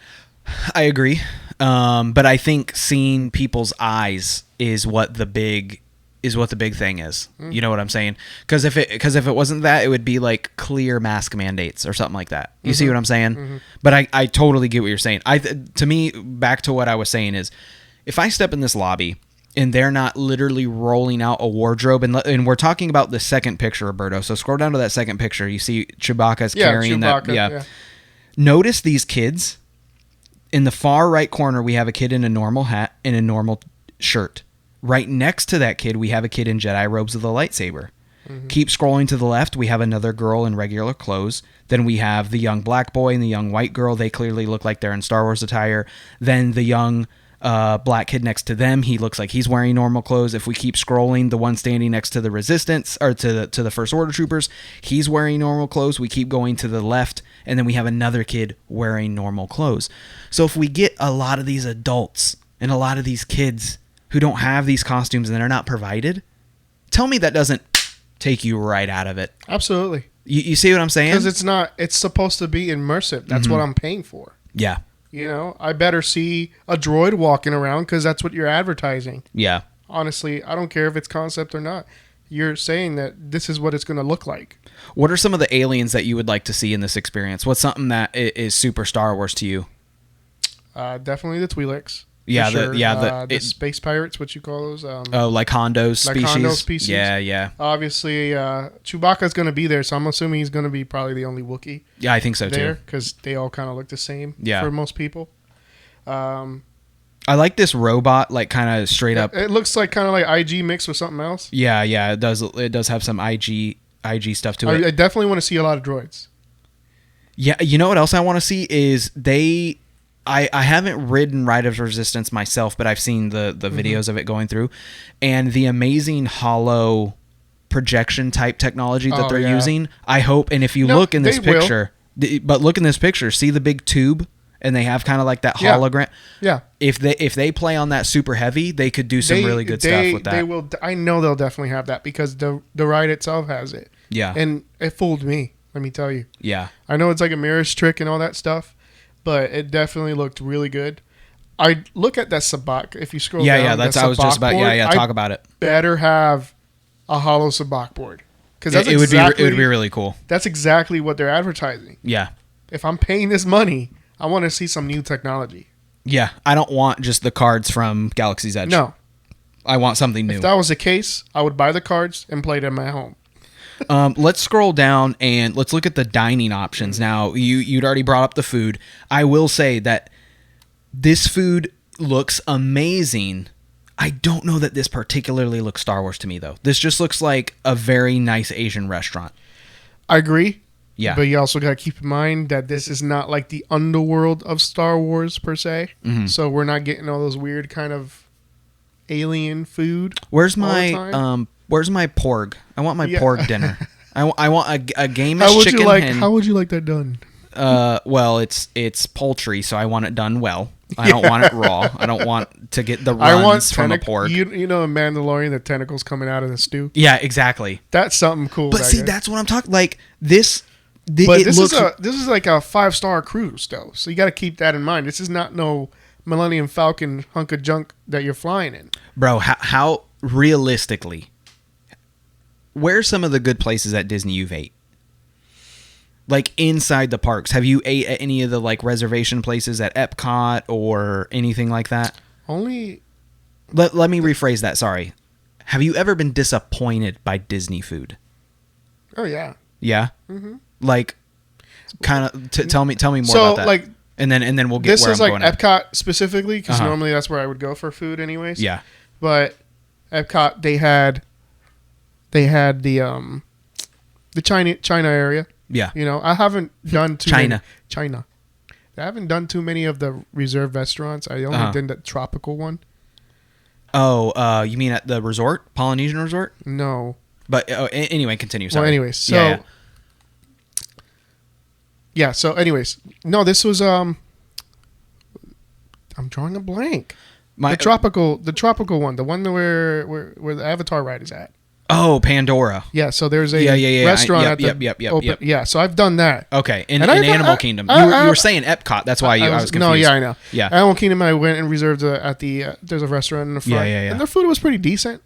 I agree. But I think seeing people's eyes is what the big thing is. You know what I'm saying? Because if it wasn't that, it would be like clear mask mandates or something like that. You see what I'm saying? But I totally get what you're saying. To me, back to what I was saying is, if I step in this lobby and they're not literally rolling out a wardrobe, and we're talking about the second picture, Roberto. So scroll down to that second picture. You see Chewbacca's carrying that. Yeah. Notice these kids. In the far right corner, we have a kid in a normal hat and a normal shirt. Right next to that kid, we have a kid in Jedi robes with a lightsaber. Keep scrolling to the left, we have another girl in regular clothes. Then we have the young black boy and the young white girl. They clearly look like they're in Star Wars attire. Then the young black kid next to them, he looks like he's wearing normal clothes. If we keep scrolling, the one standing next to the Resistance, or to the First Order troopers, he's wearing normal clothes. We keep going to the left, and then we have another kid wearing normal clothes. So if we get a lot of these adults and a lot of these kids who don't have these costumes and they're not provided, tell me that doesn't take you right out of it. Absolutely. You see what I'm saying? Because it's supposed to be immersive. That's what I'm paying for. Yeah. I better see a droid walking around because that's what you're advertising. Yeah. Honestly, I don't care if it's concept or not. You're saying that this is what it's going to look like. What are some of the aliens that you would like to see in this experience? What's something that is super Star Wars to you? Definitely the Twi'leks. Yeah, sure. The space pirates, what you call those? like Hondo's species. Like Hondo species. Yeah. Obviously, Chewbacca's going to be there, so I'm assuming he's going to be probably the only Wookiee. Yeah, I think so there, too. because they all kind of look the same. Yeah. For most people. I like this robot, like kind of straight up. It looks like kind of like IG mixed with something else. Yeah, it does. It does have some IG stuff to it. I definitely want to see a lot of droids. Yeah, you know what else I want to see is I haven't ridden Ride of Resistance myself, but I've seen the videos of it going through, and the amazing hollow projection type technology that they're using. I hope, and if you look in this picture, but look in this picture, see the big tube and they have kind of like that Yeah. hologram. Yeah. If they play on that super heavy, they could do some really good stuff with that. They will. I know they'll definitely have that because the ride itself has it. Yeah. And it fooled me. Let me tell you. Yeah. I know it's like a mirror's trick and all that stuff, but it definitely looked really good. I look at that sabak. If you scroll down, Yeah. That's I was just about. board, Talk about it. Better have a hollow sabak board because It would be really cool. That's exactly what they're advertising. Yeah. If I'm paying this money, I want to see some new technology. Yeah. I don't want just the cards from Galaxy's Edge. No. I want something new. If that was the case, I would buy the cards and play them at home. Let's scroll down and let's look at the dining options. Now, you'd already brought up the food. I will say that this food looks amazing. I don't know that this particularly looks Star Wars to me, though. This just looks like a very nice Asian restaurant. I agree. Yeah. But you also got to keep in mind that this is not like the underworld of Star Wars, per se. Mm-hmm. So we're not getting all those weird kind of alien food. Where's all the time. Where's my porg? I want my porg dinner. I want a gameish How would chicken you like? hen. How would you like that done? Well, it's poultry, so I want it done well. I don't want it raw. I don't want to get the runs from a pork. You know, in Mandalorian, the tentacles coming out of the stew. Yeah, exactly. That's something cool. But see, that's what I'm talking. Like this. But It this looks, is like a 5-star cruise, though. So you got to keep that in mind. This is not no Millennium Falcon hunk of junk that you're flying in. bro. How realistically, where's some of the good places at Disney you've ate? Like inside the parks, have you ate at any of the like reservation places at Epcot or anything like that? Only Let me rephrase that. Sorry. Have you ever been disappointed by Disney food? oh yeah. Yeah. Mm-hmm. Like, kind of. Tell me more So, about that. like, and then we'll get This where is I'm like going. at. Epcot specifically because Uh-huh. normally that's where I would go for food, anyways. Yeah. But Epcot, they had the China area. Yeah. You know, I haven't done too China. many, China. I haven't done too many of the reserved restaurants. I only Uh-huh. did the tropical one. Oh, you mean at the resort, Polynesian resort? No. But anyway, continue. Sorry. Well, anyways, so Yeah. So, anyways, no, this was I'm drawing a blank. The tropical one, the one where the Avatar ride is at. Oh, Pandora. Yeah, so there's a Yeah. restaurant Yep, at the yep. open. Yeah, so I've done that. Okay, in And I- Animal I- Kingdom, I- you were saying Epcot. That's why I was confused. No, yeah, I know. Yeah. Animal Kingdom, I went and reserved at the there's a restaurant in the front. Yeah. And their food was pretty decent.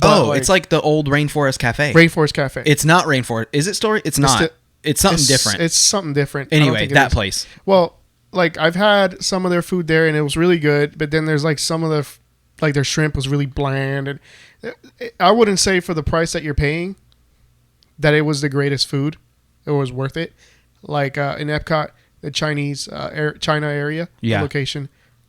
But It's like the old Rainforest Cafe. Rainforest Cafe. It's not Rainforest. Is it Story? It's not. It's something different. It's something different. I don't Anyway, think it that is. place. Well, like I've had some of their food there and it was really good, but then there's like some of the like their shrimp was really bland, and I wouldn't say for the price that you're paying that it was the greatest food. It was worth it. Like in Epcot, the Chinese China area location,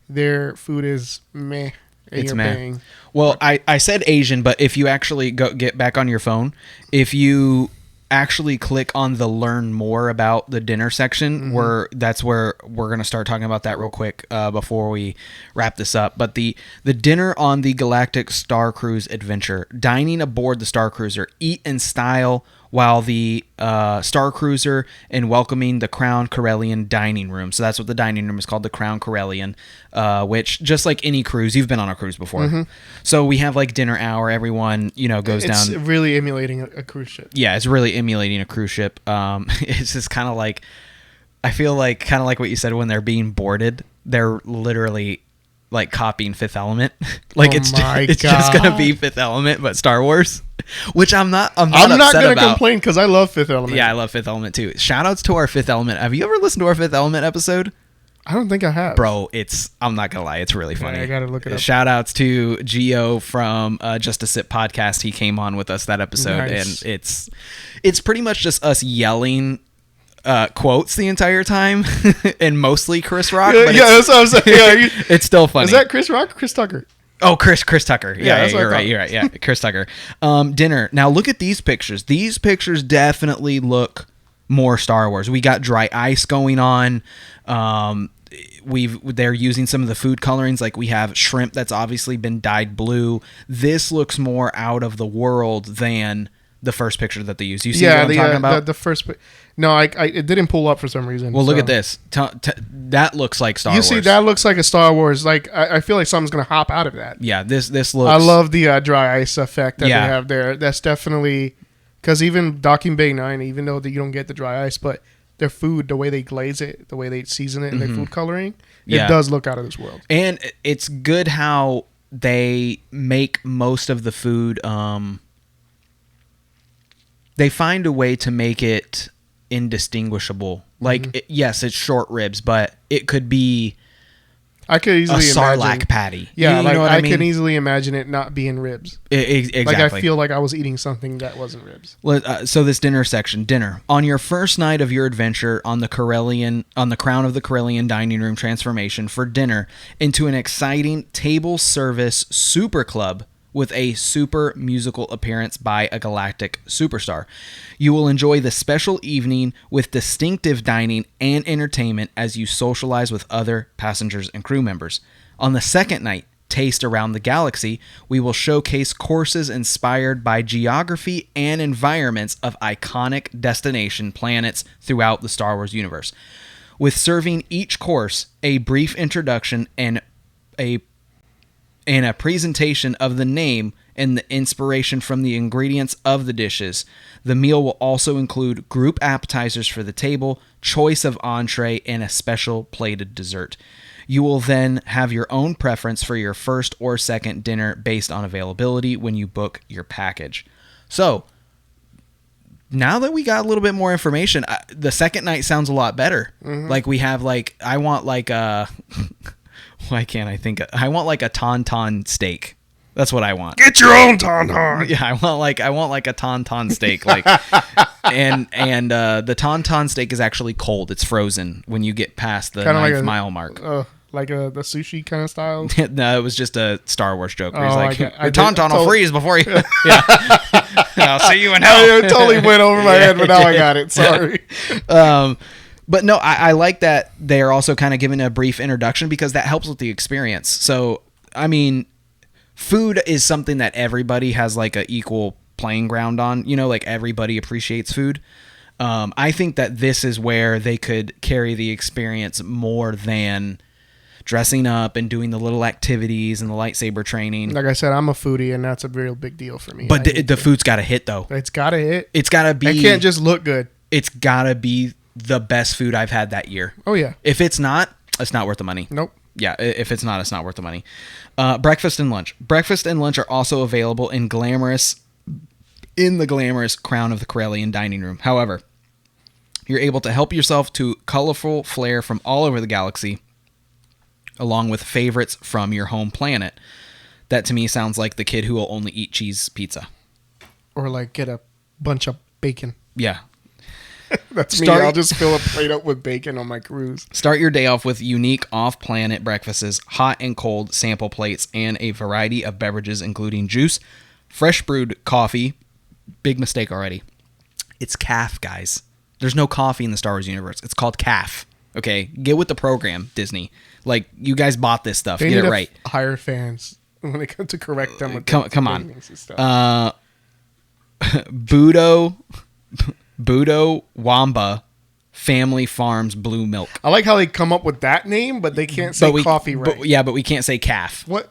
their food is meh. And It's you're meh. paying. Well, I said Asian, but if you actually get back on your phone, if you actually click on the learn more about the dinner section, that's where we're going to start talking about that real quick before we wrap this up. But the dinner on the Galactic Star Cruise adventure, dining aboard the Star Cruiser, eat in style while the Star Cruiser and welcoming the Crown Corellian dining room. So that's what the dining room is called, the Crown Corellian, which just like any cruise, you've been on a cruise before. So we have like dinner hour. Everyone, goes It's down. really emulating a cruise ship. Yeah, it's really emulating a cruise ship. It's just kind of like, I feel like kind of like what you said when they're being boarded, they're literally like copying Fifth Element. Like Oh it's my just gonna God. be Fifth Element, but Star Wars, which I'm not I'm not upset going to about. complain because I love Fifth Element. Yeah, I love Fifth Element too. Shout outs to our Fifth Element. Have you ever listened to our Fifth Element episode? I don't think I have. Bro, I'm not gonna lie, it's really funny. I gotta look it up. Shout outs to Gio from Just a Sip podcast. He came on with us that episode, Nice. and it's pretty much just us yelling quotes the entire time, and mostly Chris Rock. But that's what I'm saying. Yeah, it's still funny. is that Chris Rock or Chris Tucker? Oh, Chris Tucker. Yeah, that's what I you're right. thought. You're right. Yeah, Chris Tucker. Dinner. Now look at these pictures. These pictures definitely look more Star Wars. We got dry ice going on. They're using some of the food colorings. Like we have shrimp that's obviously been dyed blue. This looks more out of the world than The first picture that they use. You see what I'm talking about? The first. No, it didn't pull up for some reason. Well, look at this. That looks like Star Wars. You see, that looks like a Star Wars. Like I feel like something's gonna hop out of that. Yeah, this looks. I love the dry ice effect that they have there. That's definitely because even Docking Bay 9, even though you don't get the dry ice, but their food, the way they glaze it, the way they season it, and their food coloring, it does look out of this world. And it's good how they make most of the food. They find a way to make it indistinguishable. Like, yes, it's short ribs, but it could be I could easily a Sarlacc imagine, patty. Yeah, you know what I mean? can easily imagine it not being ribs. Exactly. Like I feel like I was eating something that wasn't ribs. So this dinner section, dinner. On your first night of your adventure on the Crown of the Corellian dining room transformation for dinner into an exciting table service super club with a super musical appearance by a galactic superstar. You will enjoy the special evening with distinctive dining and entertainment as you socialize with other passengers and crew members. On the second night, Taste Around the Galaxy, we will showcase courses inspired by geography and environments of iconic destination planets throughout the Star Wars universe. With serving each course a brief introduction and a presentation of the name and the inspiration from the ingredients of the dishes. The meal will also include group appetizers for the table, choice of entree, and a special plated dessert. You will then have your own preference for your first or second dinner based on availability when you book your package. So, now that we got a little bit more information, the second night sounds a lot better. Mm-hmm. Like we have I want like a... Why can't I think? I want like a tauntaun steak. That's what I want. Get your own tauntaun. Yeah, I want like a tauntaun steak. Like, and the tauntaun steak is actually cold. It's frozen when you get past the ninth mile mark. Like the sushi kind of style. No, it was just a Star Wars joke. Where he's like, the tauntaun will freeze before you. Yeah, I'll see you in hell. It totally went over my head, but now I got it. Sorry. But no, I like that they're also kind of giving a brief introduction because that helps with the experience. So, I mean, food is something that everybody has like a equal playing ground on. You know, like everybody appreciates food. I think that this is where they could carry the experience more than dressing up and doing the little activities and the lightsaber training. Like I said, I'm a foodie, and that's a real big deal for me. But the food's got to hit, though. It's got to hit. It's got to be. It can't just look good. It's got to be the best food I've had that year. Oh, yeah. If it's not worth the money. Nope. Yeah, if it's not worth the money. Breakfast and lunch. Breakfast and lunch are also available in the glamorous Crown of the Corellian dining room. However, you're able to help yourself to colorful flair from all over the galaxy, along with favorites from your home planet. That to me sounds like the kid who will only eat cheese pizza. Or like get a bunch of bacon. Yeah. That's me. I'll just fill a plate up with bacon on my cruise. Start your day off with unique off-planet breakfasts, hot and cold sample plates, and a variety of beverages including juice, fresh brewed coffee. Big mistake already. It's calf, guys. There's no coffee in the Star Wars universe. It's called calf. Okay? Get with the program, Disney. Like, you guys bought this stuff. They Get need it right. Hire fans when they come to correct them. With come on. Budo Wamba Family Farms Blue Milk. I like how they come up with that name, but they can't say coffee right. But we can't say calf. What?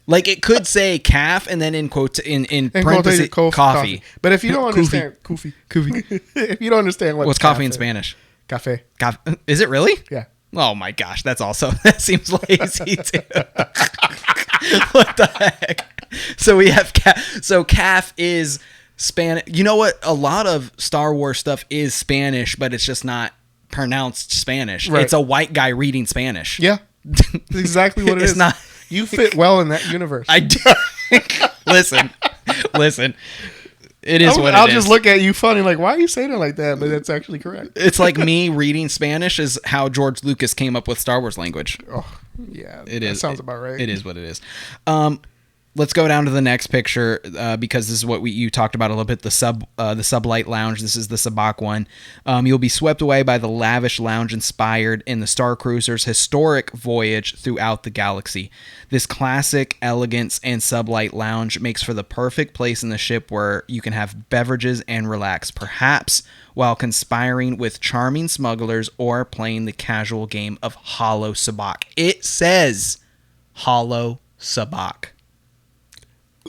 Like it could say calf and then in quotes in parentheses coffee. But if you don't understand coffee. If you don't understand what's coffee in Spanish? Cafe. Is it really? Yeah. Oh my gosh, that's also that seems lazy too. What the heck? So we have calf is Spanish. You know what? A lot of Star Wars stuff is Spanish, but it's just not pronounced Spanish. Right. It's a white guy reading Spanish. Yeah. That's exactly what it is. Not. You fit well in that universe. I do. Listen. It is what it is. I'll just look at you funny like, why are you saying it like that? But that's actually correct. It's like me reading Spanish is how George Lucas came up with Star Wars language. Oh, yeah. It is. That sounds about right. It is what it is. let's go down to the next picture because this is what you talked about a little bit. The sublight lounge. This is the Sabacc one. You'll be swept away by the lavish lounge inspired in the Star Cruiser's historic voyage throughout the galaxy. This classic elegance and sublight lounge makes for the perfect place in the ship where you can have beverages and relax, perhaps while conspiring with charming smugglers or playing the casual game of Hollow Sabacc. It says Hollow Sabacc.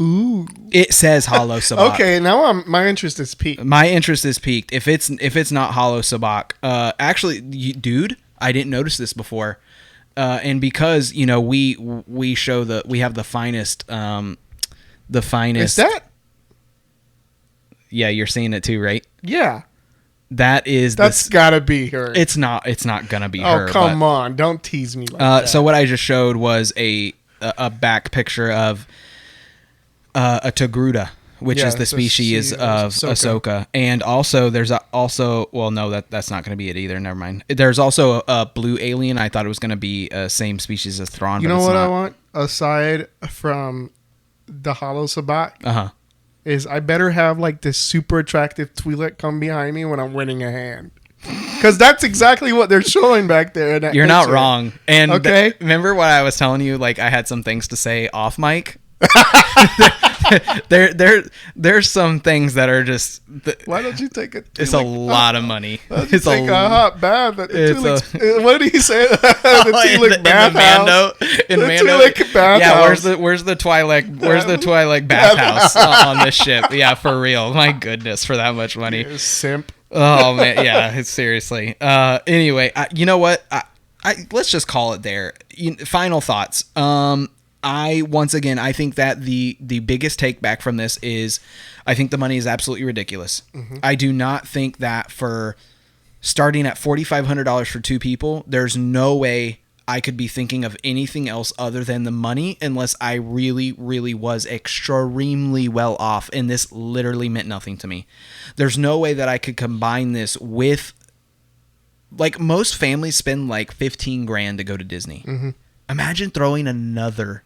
Ooh. It says Hollow Sabacc. Okay, now my interest is piqued. My interest is piqued. If it's not Hollow Sabacc, actually, dude, I didn't notice this before, and because we have the finest. Is that? Yeah, you're seeing it too, right? Yeah. That's gotta be her. It's not gonna be her. Oh, come on. Don't tease me like that. So what I just showed was a back picture of a Togruta, which is the species of Ahsoka. And also there's that's not gonna be it either. Never mind. There's also a blue alien. I thought it was gonna be same species as Thrawn. You know what I want? Aside from the Hollow Sabacc, is I better have like this super attractive Twi'lek come behind me when I'm winning a hand. Because that's exactly what they're showing back there. In that You're picture. not wrong. And okay. Remember what I was telling you? Like I had some things to say off mic. There's some things that are just. Why don't you take it? It's a lot of money. It's a hot bath. What did he say? The Twi'lek bathhouse. In Mando. Yeah, where's the Twi'lek bathhouse on this ship? Yeah, for real. My goodness, for that much money. Simp. Oh man, yeah, it's seriously. Anyway, you know what? Let's just call it there. Final thoughts. I think that the biggest take back from this is I think the money is absolutely ridiculous. Mm-hmm. I do not think that for starting at $4,500 for two people, there's no way I could be thinking of anything else other than the money unless I really, really was extremely well off and this literally meant nothing to me. There's no way that I could combine this with, like, most families spend like $15,000 to go to Disney. Mm-hmm. Imagine throwing another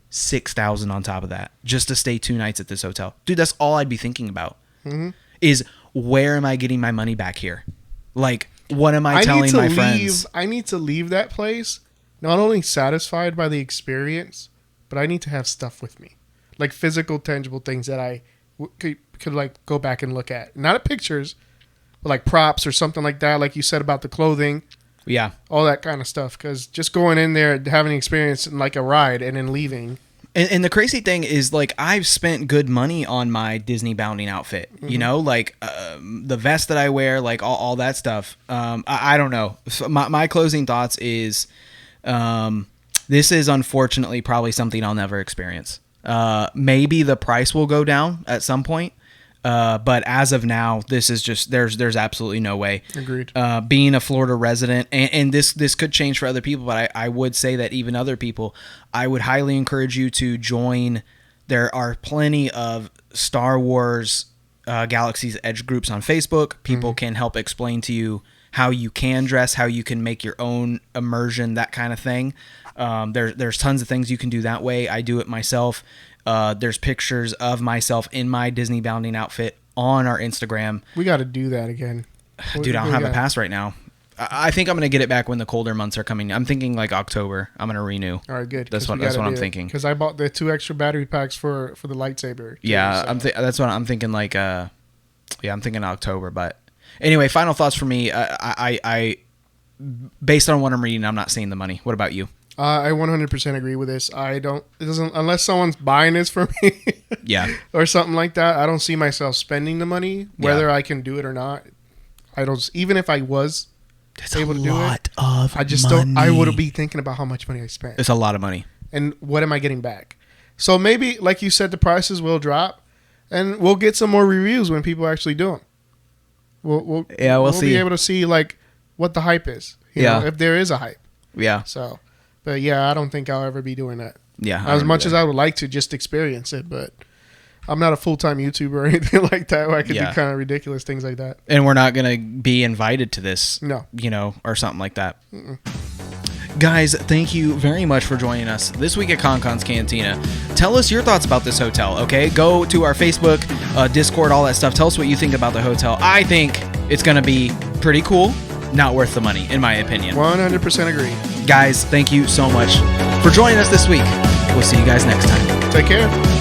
$6,000 on top of that just to stay 2 nights at this hotel. Dude, that's all I'd be thinking about. Mm-hmm. Is where am I getting my money back here? Like, what am I telling my friends? I need to leave that place not only satisfied by the experience, but I need to have stuff with me. Like physical, tangible things that I could like go back and look at. Not at pictures, but like props or something like that. Like you said about the clothing. Yeah. All that kind of stuff. Because just going in there, having an experience like a ride and then leaving. And the crazy thing is, like, I've spent good money on my Disney bounding outfit. Mm-hmm. You know, like the vest that I wear, like all that stuff. I don't know. So my closing thoughts is this is unfortunately probably something I'll never experience. Maybe the price will go down at some point. But as of now, this is just there's absolutely no way. Agreed. Being a Florida resident, and this could change for other people, but I would say that even other people, I would highly encourage you to join. There are plenty of Star Wars Galaxy's Edge groups on Facebook. People can help explain to you how you can dress, how you can make your own immersion, that kind of thing. There's tons of things you can do that way. I do it myself. There's pictures of myself in my Disney bounding outfit on our Instagram. We got to do that again. Dude, I don't have a pass right now. I think I'm going to get it back when the colder months are coming. I'm thinking like October. I'm going to renew. All right, good. That's what I'm thinking. Because I bought the 2 extra battery packs for the lightsaber. Yeah, so. That's what I'm thinking. Like, I'm thinking October. But anyway, final thoughts for me. I based on what I'm reading, I'm not seeing the money. What about you? I 100% agree with this. Unless someone's buying this for me, yeah, or something like that. I don't see myself spending the money, whether I can do it or not. I don't. Even if I was able to do it, I just don't. I would be thinking about how much money I spent. It's a lot of money, and what am I getting back? So maybe, like you said, the prices will drop, and we'll get some more reviews when people actually do them. We'll see. Be able to see like what the hype is. You know, if there is a hype. Yeah. So. But yeah, I don't think I'll ever be doing that. Yeah. As much as I would like to just experience it, but I'm not a full-time YouTuber or anything like that where I could do kind of ridiculous things like that. And we're not going to be invited to this, or something like that. Mm-mm. Guys, thank you very much for joining us this week at Concon's Cantina. tell us your thoughts about this hotel, okay? Go to our Facebook, Discord, all that stuff. Tell us what you think about the hotel. I think it's going to be pretty cool. Not worth the money, in my opinion. 100% agree. Guys, thank you so much for joining us this week. We'll see you guys next time. Take care.